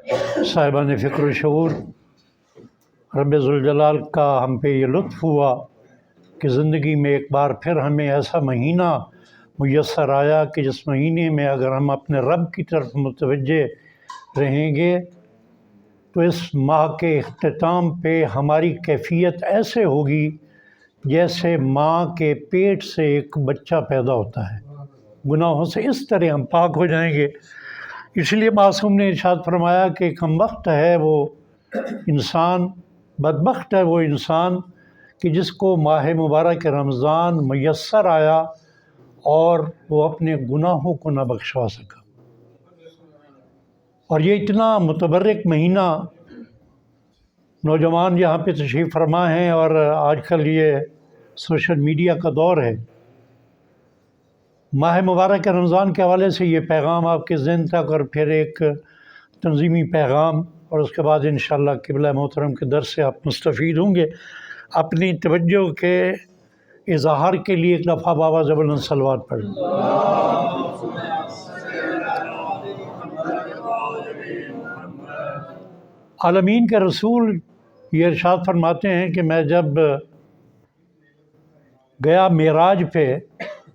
صاحبان فکر و شعور، رب ذوالجلال کا ہم پہ یہ لطف ہوا کہ زندگی میں ایک بار پھر ہمیں ایسا مہینہ میسر آیا کہ جس مہینے میں اگر ہم اپنے رب کی طرف متوجہ رہیں گے تو اس ماہ کے اختتام پہ ہماری کیفیت ایسے ہوگی جیسے ماں کے پیٹ سے ایک بچہ پیدا ہوتا ہے۔ گناہوں سے اس طرح ہم پاک ہو جائیں گے۔ اس لیے معصوم نے ارشاد فرمایا کہ کم وقت ہے وہ انسان، بدبخت ہے وہ انسان کہ جس کو ماہ مبارک رمضان میسر آیا اور وہ اپنے گناہوں کو نہ بخشوا سکا۔ اور یہ اتنا متبرک مہینہ، نوجوان یہاں پہ تشریف فرما ہیں اور آج کل یہ سوشل میڈیا کا دور ہے، ماہ مبارک رمضان کے حوالے سے یہ پیغام آپ کے ذہن تک اور پھر ایک تنظیمی پیغام، اور اس کے بعد انشاءاللہ قبلہ محترم کے درس سے آپ مستفید ہوں گے۔ اپنی توجہ کے اظہار کے لیے ایک دفعہ بابا زبردست صلوات پڑھیں۔ عالمین کے رسول یہ ارشاد فرماتے ہیں کہ میں جب گیا معراج پہ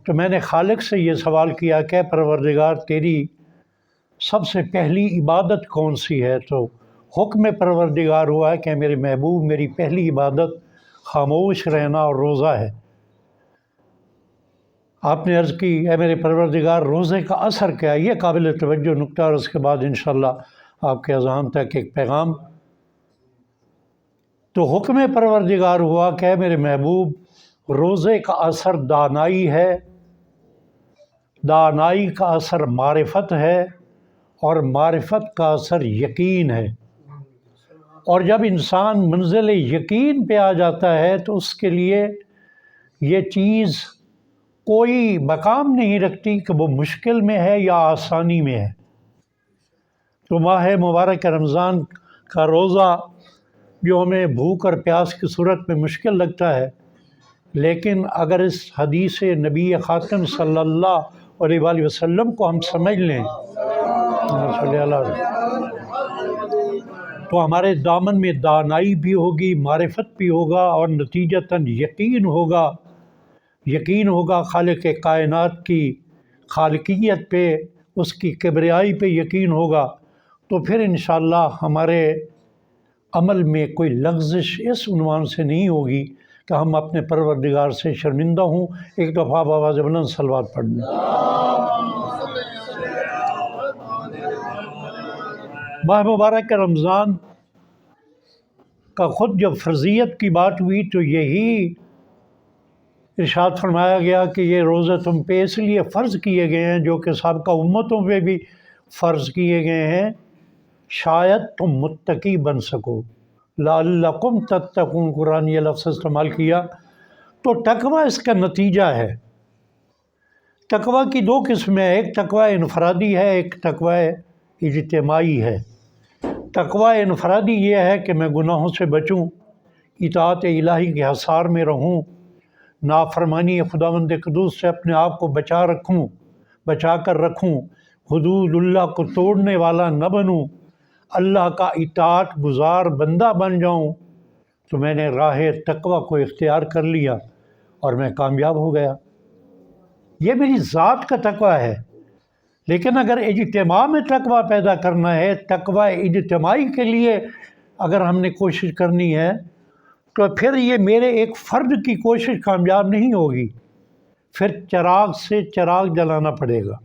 تو میں نے خالق سے یہ سوال کیا کہ پروردگار تیری سب سے پہلی عبادت کون سی ہے؟ تو حکم پروردگار ہوا ہے کہ میرے محبوب میری پہلی عبادت خاموش رہنا اور روزہ ہے۔ آپ نے عرض کی اے میرے پروردگار روزے کا اثر کیا ہے؟ یہ قابل توجہ نکتہ، اور اس کے بعد انشاءاللہ آپ کے اذہان تک ایک پیغام۔ تو حکم پروردگار ہوا کہ اے میرے محبوب روزے کا اثر دانائی ہے، دانائی کا اثر معرفت ہے، اور معرفت کا اثر یقین ہے۔ اور جب انسان منزل یقین پہ آ جاتا ہے تو اس کے لیے یہ چیز کوئی مقام نہیں رکھتی کہ وہ مشکل میں ہے یا آسانی میں ہے۔ تو ماہ مبارک رمضان کا روزہ جو ہمیں بھوک اور پیاس کی صورت میں مشکل لگتا ہے، لیکن اگر اس حدیث نبی خاتم صلی اللہ علیہ وآلہ وسلم کو ہم سمجھ لیں تو ہمارے دامن میں دانائی بھی ہوگی، معرفت بھی ہوگا، اور نتیجتاً یقین ہوگا خالق کائنات کی خالقیت پہ، اس کی کبریائی پہ یقین ہوگا۔ تو پھر انشاءاللہ ہمارے عمل میں کوئی لغزش اس عنوان سے نہیں ہوگی کہ ہم اپنے پروردگار سے شرمندہ ہوں۔ ایک دفعہ بابا زبردست صلوات پڑھ لیں۔ ماہ مبارک رمضان کا خود جب فرضیت کی بات ہوئی تو یہی ارشاد فرمایا گیا کہ یہ روزے تم پہ اس لیے فرض کیے گئے ہیں جو کہ سابقہ امتوں پہ بھی فرض کیے گئے ہیں، شاید تم متقی بن سکو، لعلکم تتقون، قرآن یہ لفظ استعمال کیا۔ تو تقوی اس کا نتیجہ ہے۔ تقوی کی دو قسمیں ہیں، ایک تقوی انفرادی ہے، ایک تقوی اجتماعی ہے۔ تقوی انفرادی یہ ہے کہ میں گناہوں سے بچوں، اطاعت الہی کے حصار میں رہوں، نافرمانی خداوند قدوس سے اپنے آپ کو بچا کر رکھوں، حدود اللہ کو توڑنے والا نہ بنوں، اللہ کا اطاعت گزار بندہ بن جاؤں۔ تو میں نے راہ تقوی کو اختیار کر لیا اور میں کامیاب ہو گیا۔ یہ میری ذات کا تقوی ہے۔ لیکن اگر اجتماع میں تقوی پیدا کرنا ہے، تقوی اجتماعی کے لیے اگر ہم نے کوشش کرنی ہے تو پھر یہ میرے ایک فرد کی کوشش کامیاب نہیں ہوگی، پھر چراغ سے چراغ جلانا پڑے گا۔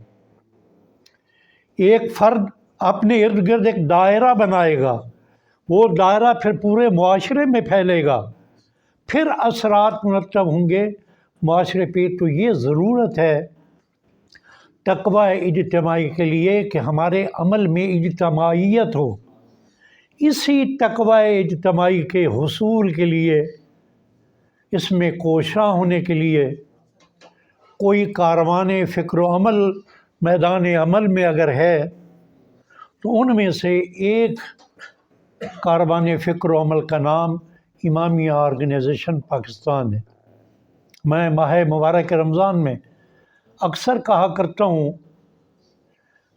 ایک فرد اپنے ارد گرد ایک دائرہ بنائے گا، وہ دائرہ پھر پورے معاشرے میں پھیلے گا، پھر اثرات مرتب ہوں گے معاشرے پہ۔ تو یہ ضرورت ہے تقوی اجتماعی کے لیے کہ ہمارے عمل میں اجتماعیت ہو۔ اسی تقوی اجتماعی کے حصول کے لیے، اس میں کوشاں ہونے کے لیے کوئی کاروان فکر و عمل میدان عمل میں اگر ہے تو ان میں سے ایک کاروان فکر و عمل کا نام امامیہ آرگنائزیشن پاکستان ہے۔ میں ماہ مبارک رمضان میں اکثر کہا کرتا ہوں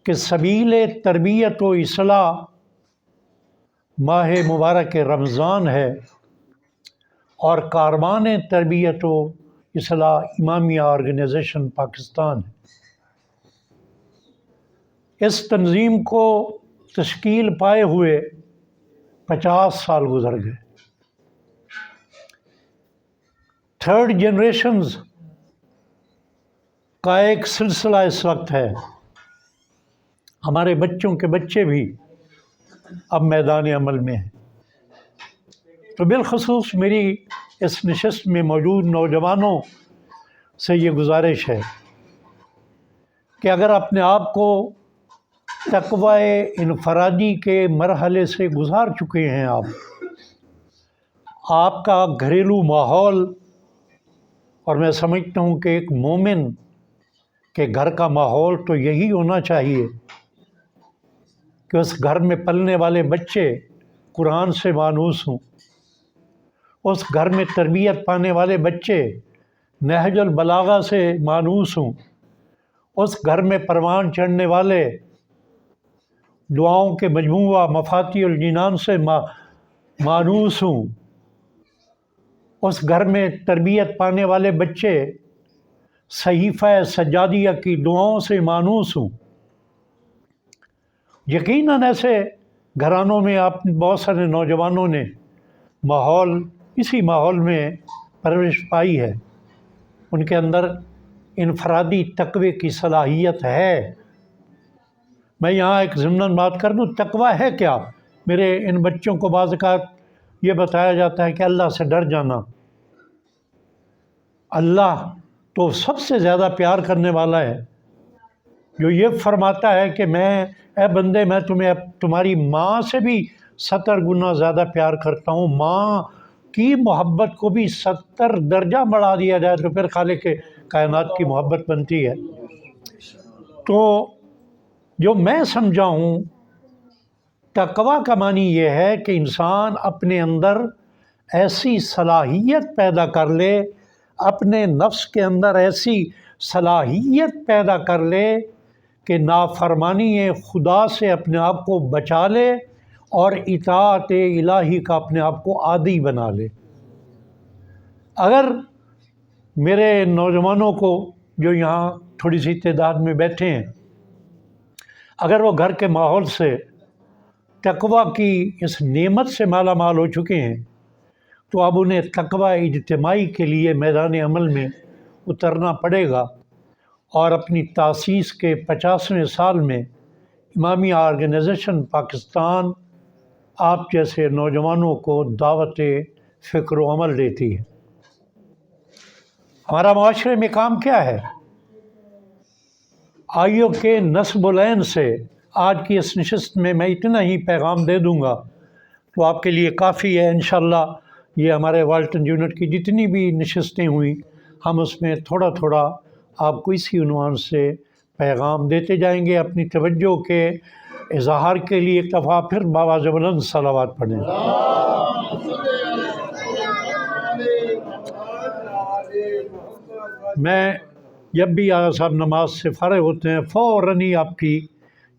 کہ سبیل تربیت و اصلاح ماہ مبارک رمضان ہے اور کاروان تربیت و اصلاح امامیہ آرگنائزیشن پاکستان ہے۔ اس تنظیم کو تشکیل پائے ہوئے 50 سال گزر گئے۔ تھرڈ جنریشنز کا ایک سلسلہ اس وقت ہے۔ ہمارے بچوں کے بچے بھی اب میدان عمل میں ہیں۔ تو بالخصوص میری اس نشست میں موجود نوجوانوں سے یہ گزارش ہے کہ اگر اپنے آپ کو تقوی انفرادی کے مرحلے سے گزار چکے ہیں، آپ کا گھریلو ماحول، اور میں سمجھتا ہوں کہ ایک مومن کے گھر کا ماحول تو یہی ہونا چاہیے کہ اس گھر میں پلنے والے بچے قرآن سے مانوس ہوں، اس گھر میں تربیت پانے والے بچے نہج البلاغہ سے مانوس ہوں، اس گھر میں پروان چڑھنے والے دعاؤں کے مجموعہ مفاتیح الجنان سے مانوس ہوں، اس گھر میں تربیت پانے والے بچے صحیفہ سجادیہ کی دعاؤں سے مانوس ہوں۔ یقیناً ایسے گھرانوں میں آپ بہت سارے نوجوانوں نے اسی ماحول میں پرورش پائی ہے، ان کے اندر انفرادی تقوی کی صلاحیت ہے۔ میں یہاں ایک ضمناً بات کر دوں، تقوی ہے کیا؟ میرے ان بچوں کو بعض اوقات یہ بتایا جاتا ہے کہ اللہ سے ڈر جانا۔ اللہ تو سب سے زیادہ پیار کرنے والا ہے، جو یہ فرماتا ہے کہ اے بندے، میں تمہیں تمہاری ماں سے بھی 70 گنا زیادہ پیار کرتا ہوں۔ ماں کی محبت کو بھی 70 درجہ بڑھا دیا جائے تو پھر خالق کائنات کی محبت بنتی ہے۔ تو جو میں سمجھا ہوں، تقوی کا معنی یہ ہے کہ انسان اپنے اندر ایسی صلاحیت پیدا کر لے، اپنے نفس کے اندر ایسی صلاحیت پیدا کر لے کہ نافرمانی خدا سے اپنے آپ کو بچا لے اور اطاعت الہی کا اپنے آپ کو عادی بنا لے۔ اگر میرے نوجوانوں کو جو یہاں تھوڑی سی تعداد میں بیٹھے ہیں، اگر وہ گھر کے ماحول سے تقوی کی اس نعمت سے مالا مال ہو چکے ہیں، تو اب انہیں تقوی اجتماعی کے لیے میدان عمل میں اترنا پڑے گا، اور اپنی تاسیس کے 50ویں سال میں امامیہ آرگنائزیشن پاکستان آپ جیسے نوجوانوں کو دعوت فکر و عمل دیتی ہے۔ ہمارا معاشرے میں کام کیا ہے؟ آئیو کے نصب العین سے آج کی اس نشست میں اتنا ہی پیغام دے دوں گا تو آپ کے لیے کافی ہے۔ انشاءاللہ یہ ہمارے والٹن یونٹ کی جتنی بھی نشستیں ہوئیں، ہم اس میں تھوڑا تھوڑا آپ کو اسی عنوان سے پیغام دیتے جائیں گے۔ اپنی توجہ کے اظہار کے لیے ایک دفعہ پھر بآواز بلند صلوات پڑھیں۔ میں جب بھی آغا صاحب نماز سے فارغ ہوتے ہیں، فوراً ہی آپ کی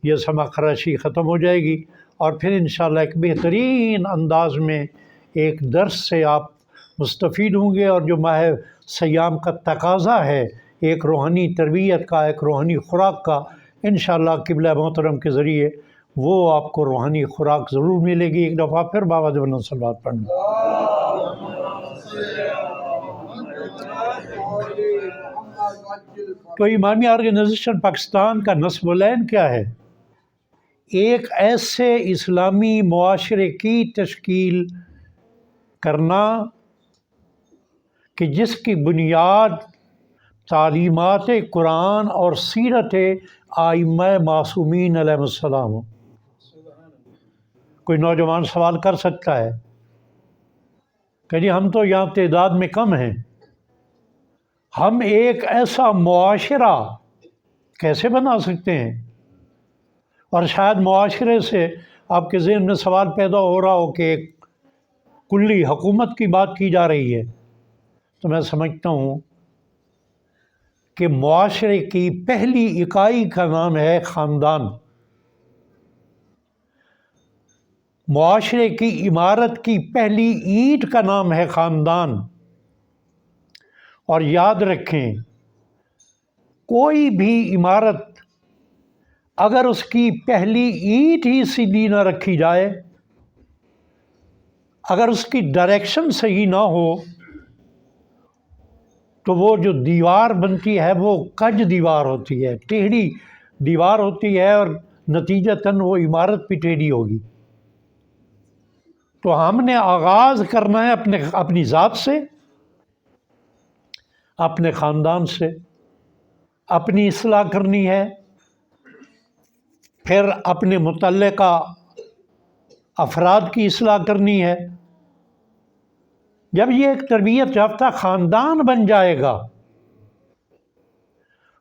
یہ سما خراشی ختم ہو جائے گی، اور پھر انشاءاللہ ایک بہترین انداز میں ایک درس سے آپ مستفید ہوں گے، اور جو ماہ سیام کا تقاضا ہے ایک روحانی تربیت کا، ایک روحانی خوراک کا، انشاءاللہ قبلہ محترم کے ذریعے وہ آپ کو روحانی خوراک ضرور ملے گی۔ ایک دفعہ پھر بآواز بلند صلوات پڑھنا۔ تو امامیہ آرگنائزیشن پاکستان کا نصب العین کیا ہے؟ ایک ایسے اسلامی معاشرے کی تشکیل کرنا کہ جس کی بنیاد تعلیمات قرآن اور سیرت ائمہ معصومین علیہ السلام ہو۔ کوئی نوجوان سوال کر سکتا ہے کہ جی ہم تو یہاں تعداد میں کم ہیں، ہم ایک ایسا معاشرہ کیسے بنا سکتے ہیں؟ اور شاید معاشرے سے آپ کے ذہن میں سوال پیدا ہو رہا ہو کہ ایک کلی حکومت کی بات کی جا رہی ہے، تو میں سمجھتا ہوں کہ معاشرے کی پہلی اکائی کا نام ہے خاندان۔ معاشرے کی عمارت کی پہلی اینٹ کا نام ہے خاندان۔ اور یاد رکھیں، کوئی بھی عمارت اگر اس کی پہلی اینٹ ہی سیدھی نہ رکھی جائے، اگر اس کی ڈائریکشن صحیح نہ ہو، تو وہ جو دیوار بنتی ہے وہ کج دیوار ہوتی ہے، ٹیڑھی دیوار ہوتی ہے، اور نتیجتاً وہ عمارت بھی ٹیڑھی ہوگی۔ تو ہم نے آغاز کرنا ہے اپنی ذات سے، اپنے خاندان سے، اپنی اصلاح کرنی ہے، پھر اپنے متعلقہ افراد کی اصلاح کرنی ہے۔ جب یہ ایک تربیت یافتہ خاندان بن جائے گا،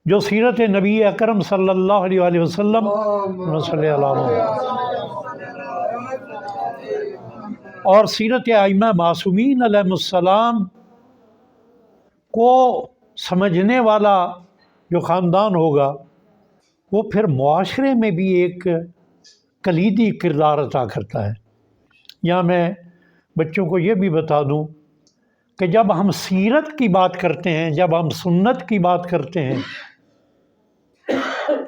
جو سیرت نبی اکرم صلی اللہ علیہ وآلہ وسلم صلی اللہ علیہ اور سیرت ائمہ معصومین علیہ السلام کو سمجھنے والا جو خاندان ہوگا، وہ پھر معاشرے میں بھی ایک کلیدی کردار ادا کرتا ہے۔ یہاں میں بچوں کو یہ بھی بتا دوں کہ جب ہم سیرت کی بات کرتے ہیں، جب ہم سنت کی بات کرتے ہیں،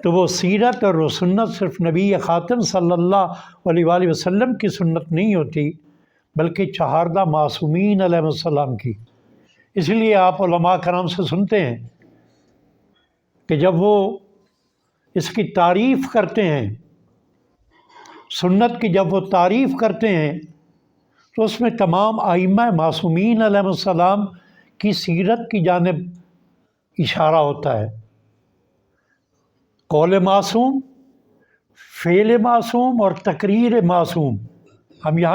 تو وہ سیرت اور وہ سنت صرف نبی خاتم صلی اللہ علیہ وآلہ وسلم کی سنت نہیں ہوتی، بلکہ چہاردہ معصومین علیہ السلام کی۔ اس لیے آپ علماء کرام سے سنتے ہیں کہ جب وہ اس کی تعریف کرتے ہیں، سنت کی جب وہ تعریف کرتے ہیں، تو اس میں تمام ائمہ معصومین علیہ السلام کی سیرت کی جانب اشارہ ہوتا ہے۔ قول معصوم، فعل معصوم اور تقریر معصوم۔ ہم یہاں